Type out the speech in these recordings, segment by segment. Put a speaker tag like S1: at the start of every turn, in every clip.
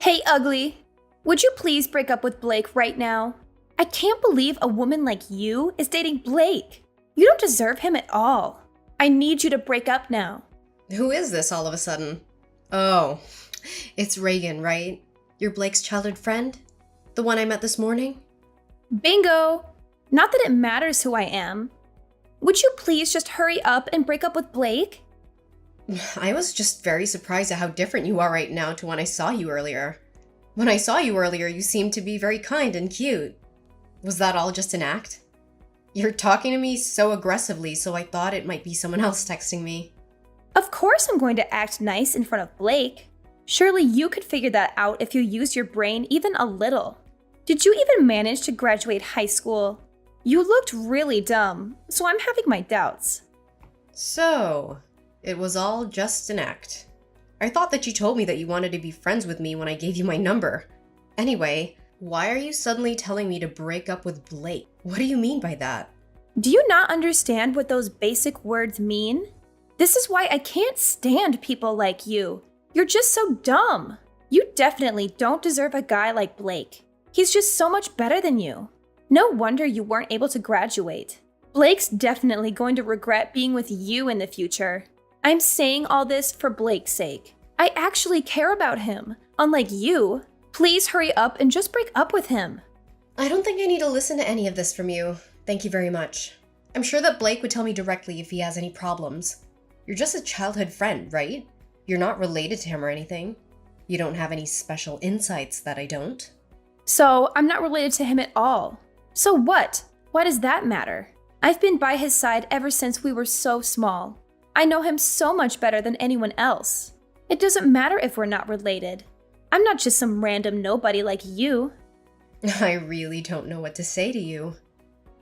S1: Hey, ugly. Would you please break up with Blake right now? I can't believe a woman like you is dating Blake. You don't deserve him at all. I need you to break up now.
S2: Who is this all of a sudden? Oh, it's Reagan, right? You're Blake's childhood friend? The one I met this morning?
S1: Bingo! Not that it matters who I am. Would you please just hurry up and break up with Blake?
S2: I was just very surprised at how different you are right now to when I saw you earlier. When I saw you earlier, you seemed to be very kind and cute. Was that all just an act? You're talking to me so aggressively, so I thought it might be someone else texting me.
S1: Of course I'm going to act nice in front of Blake. Surely you could figure that out if you used your brain even a little. Did you even manage to graduate high school? You looked really dumb, so I'm having my doubts.
S2: So, it was all just an act. I thought that you told me that you wanted to be friends with me when I gave you my number. Anyway, why are you suddenly telling me to break up with Blake? What do you mean by that?
S1: Do you not understand what those basic words mean? This is why I can't stand people like you. You're just so dumb. You definitely don't deserve a guy like Blake. He's just so much better than you. No wonder you weren't able to graduate. Blake's definitely going to regret being with you in the future. I'm saying all this for Blake's sake. I actually care about him, unlike you. Please hurry up and just break up with him.
S2: I don't think I need to listen to any of this from you. Thank you very much. I'm sure that Blake would tell me directly if he has any problems. You're just a childhood friend, right? You're not related to him or anything. You don't have any special insights that I don't.
S1: So, I'm not related to him at all. So what? Why does that matter? I've been by his side ever since we were so small. I know him so much better than anyone else. It doesn't matter if we're not related. I'm not just some random nobody like you.
S2: I really don't know what to say to you.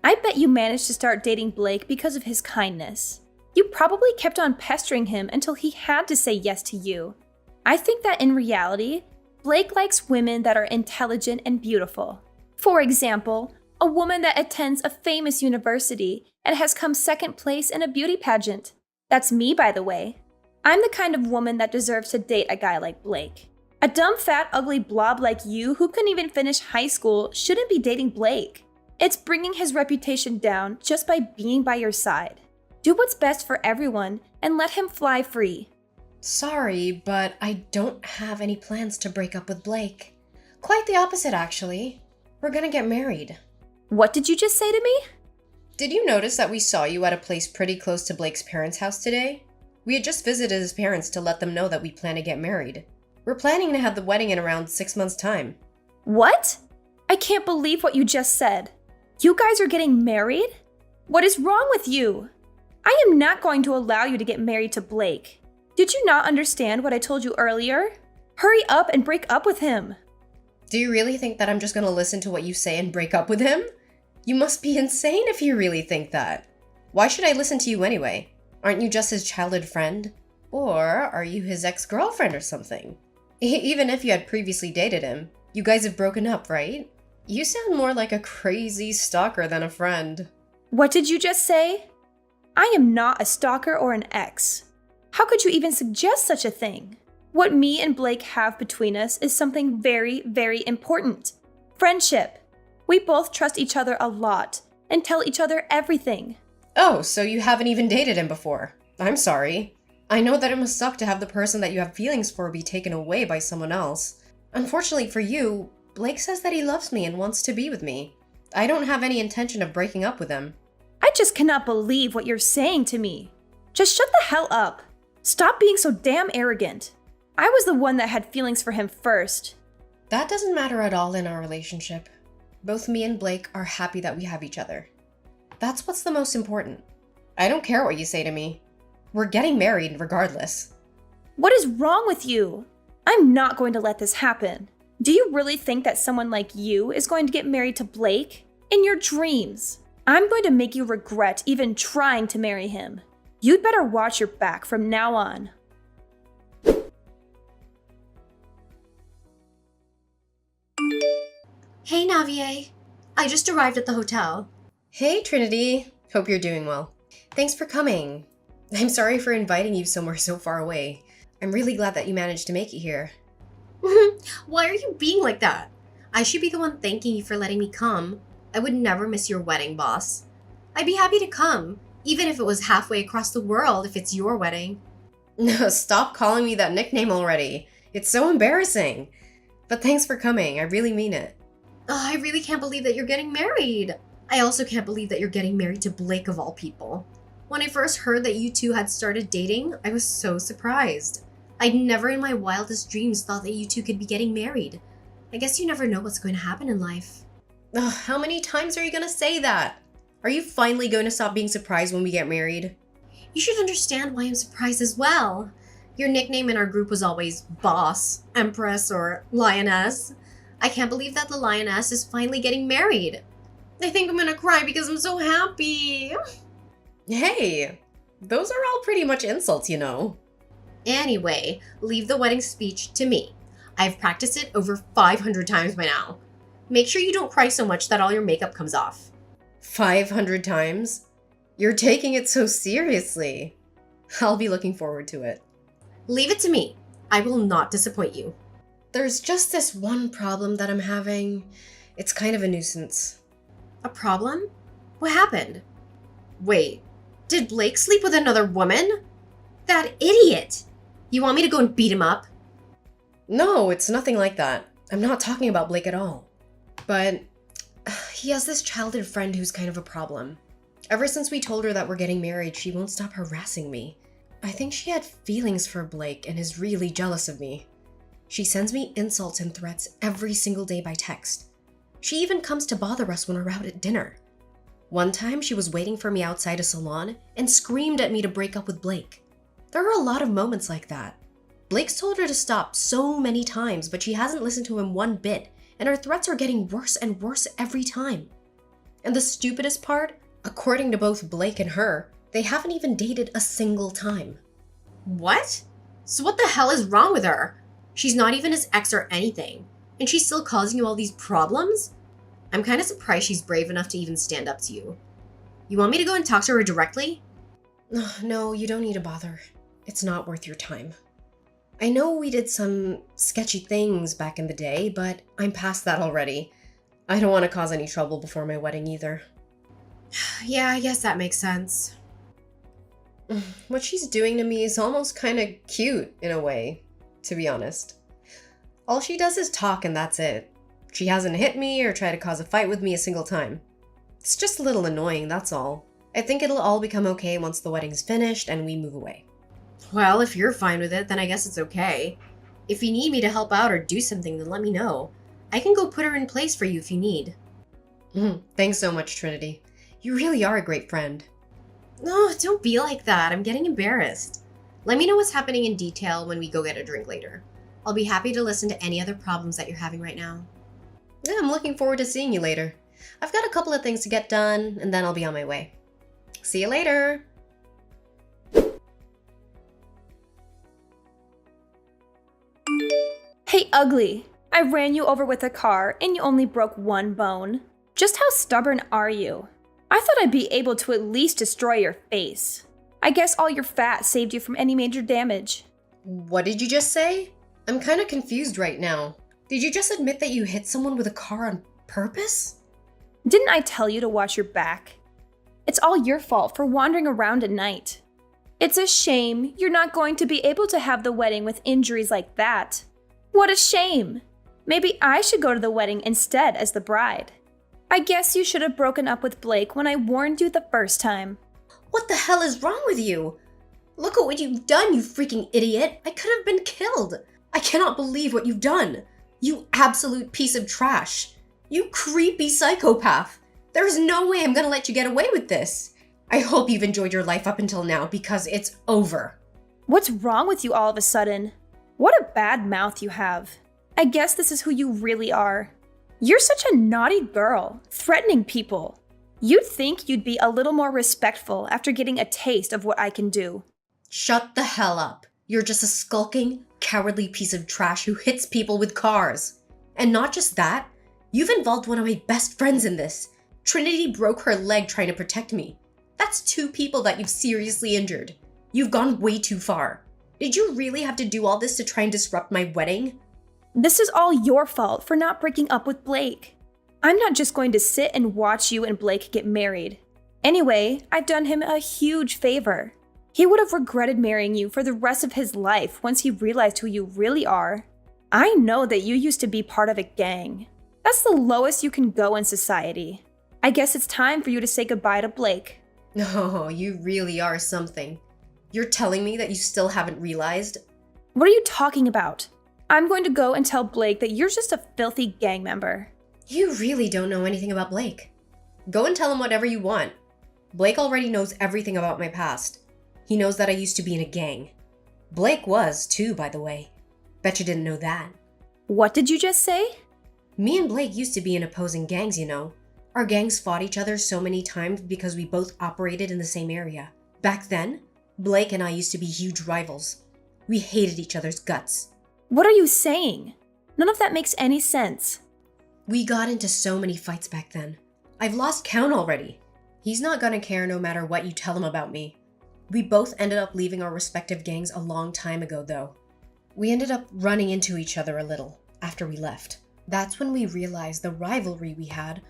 S1: I bet you managed to start dating Blake because of his kindness. You probably kept on pestering him until he had to say yes to you. I think that in reality, Blake likes women that are intelligent and beautiful. For example, a woman that attends a famous university and has come second place in a beauty pageant. That's me, by the way. I'm the kind of woman that deserves to date a guy like Blake. A dumb, fat, ugly blob like you who couldn't even finish high school shouldn't be dating Blake. It's bringing his reputation down just by being by your side. Do what's best for everyone and let him fly free.
S2: Sorry, but I don't have any plans to break up with Blake. Quite the opposite, actually. We're gonna get married.
S1: What did you just say to me?
S2: Did you notice that we saw you at a place pretty close to Blake's parents' house today? We had just visited his parents to let them know that we plan to get married. We're planning to have the wedding in around 6 months' time.
S1: What? I can't believe what you just said. You guys are getting married? What is wrong with you? I am not going to allow you to get married to Blake. Did you not understand what I told you earlier? Hurry up and break up with him.
S2: Do you really think that I'm just gonna listen to what you say and break up with him? You must be insane if you really think that. Why should I listen to you anyway? Aren't you just his childhood friend? Or are you his ex-girlfriend or something? Even if you had previously dated him, you guys have broken up, right? You sound more like a crazy stalker than a friend.
S1: What did you just say? I am not a stalker or an ex. How could you even suggest such a thing? What me and Blake have between us is something very, very important. Friendship. We both trust each other a lot and tell each other everything.
S2: Oh, so you haven't even dated him before. I'm sorry. I know that it must suck to have the person that you have feelings for be taken away by someone else. Unfortunately for you, Blake says that he loves me and wants to be with me. I don't have any intention of breaking up with him.
S1: I just cannot believe what you're saying to me. Just shut the hell up. Stop being so damn arrogant. I was the one that had feelings for him first.
S2: That doesn't matter at all in our relationship. Both me and Blake are happy that we have each other. That's what's the most important. I don't care what you say to me. We're getting married regardless.
S1: What is wrong with you? I'm not going to let this happen. Do you really think that someone like you is going to get married to Blake? In your dreams. I'm going to make you regret even trying to marry him. You'd better watch your back from now on.
S3: Hey, Navier. I just arrived at the hotel.
S2: Hey, Trinity. Hope you're doing well. Thanks for coming. I'm sorry for inviting you somewhere so far away. I'm really glad that you managed to make it here.
S3: Why are you being like that? I should be the one thanking you for letting me come. I would never miss your wedding, boss. I'd be happy to come, even if it was halfway across the world if it's your wedding.
S2: No, stop calling me that nickname already. It's so embarrassing. But thanks for coming, I really mean it.
S3: I really can't believe that you're getting married. I also can't believe that you're getting married to Blake of all people. When I first heard that you two had started dating, I was so surprised. I'd never in my wildest dreams thought that you two could be getting married. I guess you never know what's going to happen in life.
S2: Ugh, how many times are you gonna say that? Are you finally going to stop being surprised when we get married?
S3: You should understand why I'm surprised as well. Your nickname in our group was always Boss, Empress, or Lioness. I can't believe that the Lioness is finally getting married. I think I'm gonna cry because I'm so happy.
S2: Hey, those are all pretty much insults, you know.
S3: Anyway, leave the wedding speech to me. I've practiced it over 500 times by now. Make sure you don't cry so much that all your makeup comes off.
S2: 500 times? You're taking it so seriously. I'll be looking forward to it.
S3: Leave it to me. I will not disappoint you.
S2: There's just this one problem that I'm having. It's kind of a nuisance.
S3: A problem? What happened? Wait, did Blake sleep with another woman? That idiot! You want me to go and beat him up?
S2: No, it's nothing like that. I'm not talking about Blake at all. But he has this childhood friend who's kind of a problem. Ever since we told her that we're getting married, she won't stop harassing me. I think she had feelings for Blake and is really jealous of me. She sends me insults and threats every single day by text. She even comes to bother us when we're out at dinner. One time, she was waiting for me outside a salon and screamed at me to break up with Blake. There are a lot of moments like that. Blake's told her to stop so many times, but she hasn't listened to him one bit, and her threats are getting worse and worse every time. And the stupidest part, according to both Blake and her, they haven't even dated a single time.
S3: What? So what the hell is wrong with her? She's not even his ex or anything, and she's still causing you all these problems? I'm kind of surprised she's brave enough to even stand up to you. You want me to go and talk to her directly?
S2: No, you don't need to bother. It's not worth your time. I know we did some sketchy things back in the day, but I'm past that already. I don't want to cause any trouble before my wedding either.
S3: Yeah, I guess that makes sense.
S2: What she's doing to me is almost kind of cute in a way, to be honest. All she does is talk and that's it. She hasn't hit me or tried to cause a fight with me a single time. It's just a little annoying, that's all. I think it'll all become okay once the wedding's finished and we move away.
S3: Well, if you're fine with it, then I guess it's okay. If you need me to help out or do something, then let me know. I can go put her in place for you if you need.
S2: Thanks so much, Trinity. You really are a great friend.
S3: No, don't be like that. I'm getting embarrassed. Let me know what's happening in detail when we go get a drink later. I'll be happy to listen to any other problems that you're having right now.
S2: Yeah, I'm looking forward to seeing you later. I've got a couple of things to get done, and then I'll be on my way. See you later!
S1: Hey, ugly. I ran you over with a car and you only broke one bone. Just how stubborn are you? I thought I'd be able to at least destroy your face. I guess all your fat saved you from any major damage.
S2: What did you just say? I'm kind of confused right now. Did you just admit that you hit someone with a car on purpose?
S1: Didn't I tell you to watch your back? It's all your fault for wandering around at night. It's a shame you're not going to be able to have the wedding with injuries like that. What a shame! Maybe I should go to the wedding instead as the bride. I guess you should have broken up with Blake when I warned you the first time.
S2: What the hell is wrong with you? Look at what you've done, you freaking idiot! I could have been killed! I cannot believe what you've done! You absolute piece of trash! You creepy psychopath! There is no way I'm gonna let you get away with this! I hope you've enjoyed your life up until now because it's over.
S1: What's wrong with you all of a sudden? What a bad mouth you have. I guess this is who you really are. You're such a naughty girl, threatening people. You'd think you'd be a little more respectful after getting a taste of what I can do.
S2: Shut the hell up. You're just a skulking, cowardly piece of trash who hits people with cars. And not just that, you've involved one of my best friends in this. Trinity broke her leg trying to protect me. That's 2 people that you've seriously injured. You've gone way too far. Did you really have to do all this to try and disrupt my wedding?
S1: This is all your fault for not breaking up with Blake. I'm not just going to sit and watch you and Blake get married. Anyway, I've done him a huge favor. He would have regretted marrying you for the rest of his life once he realized who you really are. I know that you used to be part of a gang. That's the lowest you can go in society. I guess it's time for you to say goodbye to Blake.
S2: Oh, you really are something. You're telling me that you still haven't realized?
S1: What are you talking about? I'm going to go and tell Blake that you're just a filthy gang member.
S2: You really don't know anything about Blake. Go and tell him whatever you want. Blake already knows everything about my past. He knows that I used to be in a gang. Blake was, too, by the way. Bet you didn't know that.
S1: What did you just say?
S2: Me and Blake used to be in opposing gangs, you know. Our gangs fought each other so many times because we both operated in the same area. Back then, Blake and I used to be huge rivals. We hated each other's guts.
S1: What are you saying? None of that makes any sense.
S2: We got into so many fights back then. I've lost count already. He's not gonna care no matter what you tell him about me. We both ended up leaving our respective gangs a long time ago, though. We ended up running into each other a little after we left. That's when we realized the rivalry we had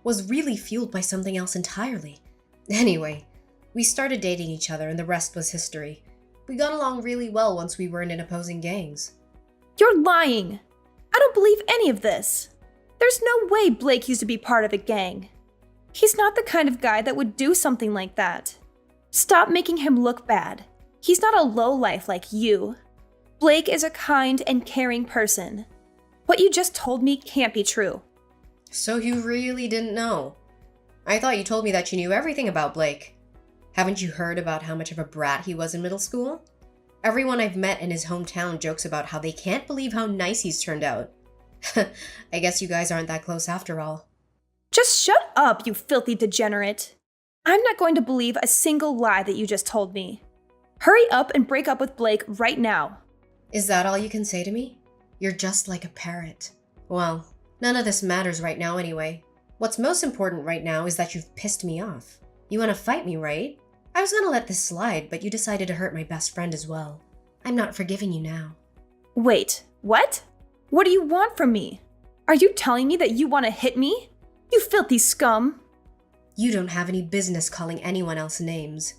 S2: was really fueled by something else entirely. Anyway, we started dating each other and the rest was history. We got along really well once we weren't in opposing gangs.
S1: You're lying. I don't believe any of this. There's no way Blake used to be part of a gang. He's not the kind of guy that would do something like that. Stop making him look bad. He's not a lowlife like you. Blake is a kind and caring person. What you just told me can't be true.
S2: So you really didn't know? I thought you told me that you knew everything about Blake. Haven't you heard about how much of a brat he was in middle school? Everyone I've met in his hometown jokes about how they can't believe how nice he's turned out. I guess you guys aren't that close after all.
S1: Just shut up, you filthy degenerate. I'm not going to believe a single lie that you just told me. Hurry up and break up with Blake right now.
S2: Is that all you can say to me? You're just like a parrot. Well, none of this matters right now anyway. What's most important right now is that you've pissed me off. You want to fight me, right? I was gonna let this slide, but you decided to hurt my best friend as well. I'm not forgiving you now.
S1: Wait, what? What do you want from me? Are you telling me that you want to hit me? You filthy scum!
S2: You don't have any business calling anyone else names.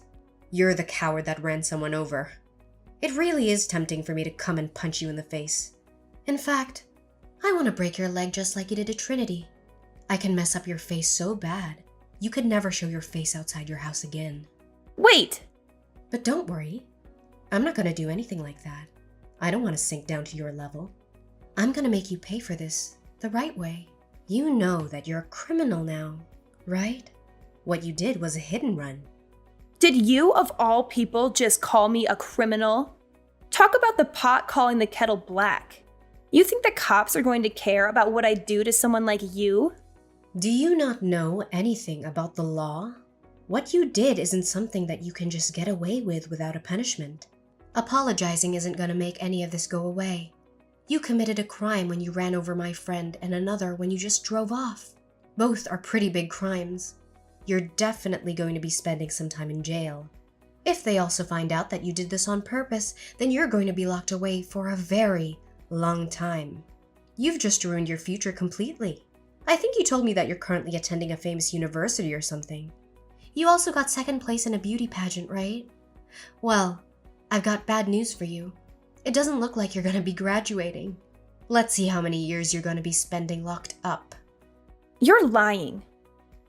S2: You're the coward that ran someone over. It really is tempting for me to come and punch you in the face. In fact, I want to break your leg just like you did to Trinity. I can mess up your face so bad, you could never show your face outside your house again.
S1: Wait!
S2: But don't worry. I'm not going to do anything like that. I don't want to sink down to your level. I'm going to make you pay for this the right way. You know that you're a criminal now, right? What you did was a hit and run.
S1: Did you, of all people, just call me a criminal? Talk about the pot calling the kettle black. You think the cops are going to care about what I do to someone like you?
S2: Do you not know anything about the law? What you did isn't something that you can just get away with without a punishment. Apologizing isn't going to make any of this go away. You committed a crime when you ran over my friend and another when you just drove off. Both are pretty big crimes. You're definitely going to be spending some time in jail. If they also find out that you did this on purpose, then you're going to be locked away for a very long time. You've just ruined your future completely. I think you told me that you're currently attending a famous university or something. You also got second place in a beauty pageant, right? Well, I've got bad news for you. It doesn't look like you're going to be graduating. Let's see how many years you're going to be spending locked up.
S1: You're lying.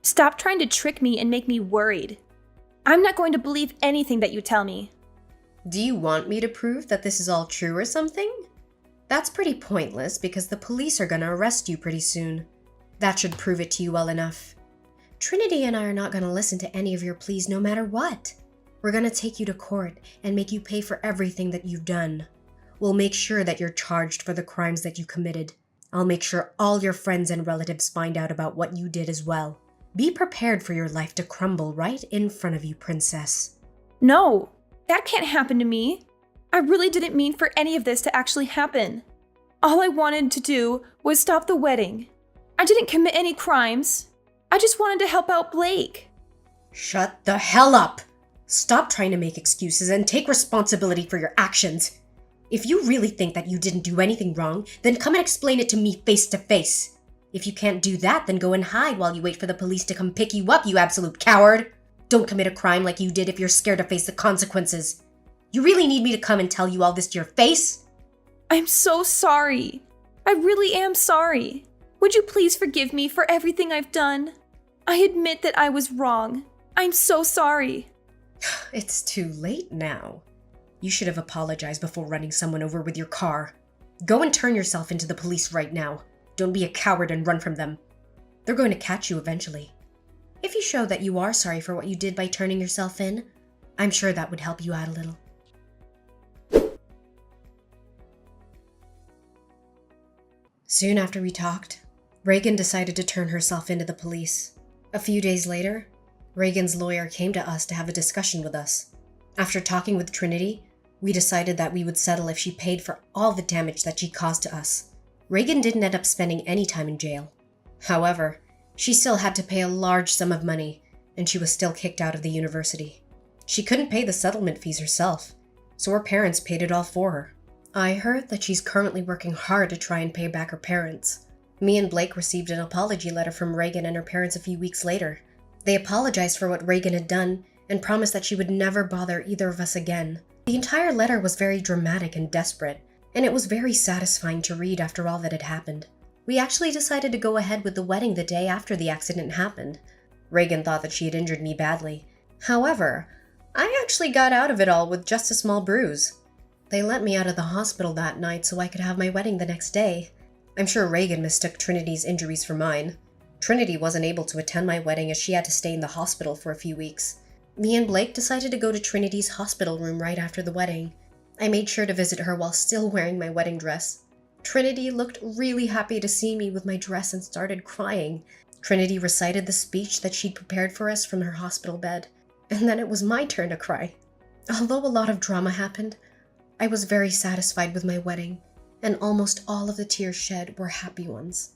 S1: Stop trying to trick me and make me worried. I'm not going to believe anything that you tell me.
S2: Do you want me to prove that this is all true or something? That's pretty pointless because the police are going to arrest you pretty soon. That should prove it to you well enough. Trinity and I are not going to listen to any of your pleas no matter what. We're going to take you to court and make you pay for everything that you've done. We'll make sure that you're charged for the crimes that you committed. I'll make sure all your friends and relatives find out about what you did as well. Be prepared for your life to crumble right in front of you, princess.
S1: No, that can't happen to me. I really didn't mean for any of this to actually happen. All I wanted to do was stop the wedding. I didn't commit any crimes. I just wanted to help out Blake.
S2: Shut the hell up! Stop trying to make excuses and take responsibility for your actions. If you really think that you didn't do anything wrong, then come and explain it to me face to face. If you can't do that, then go and hide while you wait for the police to come pick you up, you absolute coward. Don't commit a crime like you did if you're scared to face the consequences. You really need me to come and tell you all this to your face?
S1: I'm so sorry. I really am sorry. Would you please forgive me for everything I've done? I admit that I was wrong. I'm so sorry.
S2: It's too late now. You should have apologized before running someone over with your car. Go and turn yourself into the police right now. Don't be a coward and run from them. They're going to catch you eventually. If you show that you are sorry for what you did by turning yourself in, I'm sure that would help you out a little. Soon after we talked, Reagan decided to turn herself into the police. A few days later, Reagan's lawyer came to us to have a discussion with us. After talking with Trinity, we decided that we would settle if she paid for all the damage that she caused to us. Reagan didn't end up spending any time in jail. However, she still had to pay a large sum of money, and she was still kicked out of the university. She couldn't pay the settlement fees herself, so her parents paid it all for her. I heard that she's currently working hard to try and pay back her parents. Me and Blake received an apology letter from Reagan and her parents a few weeks later. They apologized for what Reagan had done and promised that she would never bother either of us again. The entire letter was very dramatic and desperate, and it was very satisfying to read after all that had happened. We actually decided to go ahead with the wedding the day after the accident happened. Reagan thought that she had injured me badly. However, I actually got out of it all with just a small bruise. They let me out of the hospital that night so I could have my wedding the next day. I'm sure Reagan mistook Trinity's injuries for mine. Trinity wasn't able to attend my wedding as she had to stay in the hospital for a few weeks. Me and Blake decided to go to Trinity's hospital room right after the wedding. I made sure to visit her while still wearing my wedding dress. Trinity looked really happy to see me with my dress and started crying. Trinity recited the speech that she'd prepared for us from her hospital bed, and then it was my turn to cry. Although a lot of drama happened, I was very satisfied with my wedding, and almost all of the tears shed were happy ones.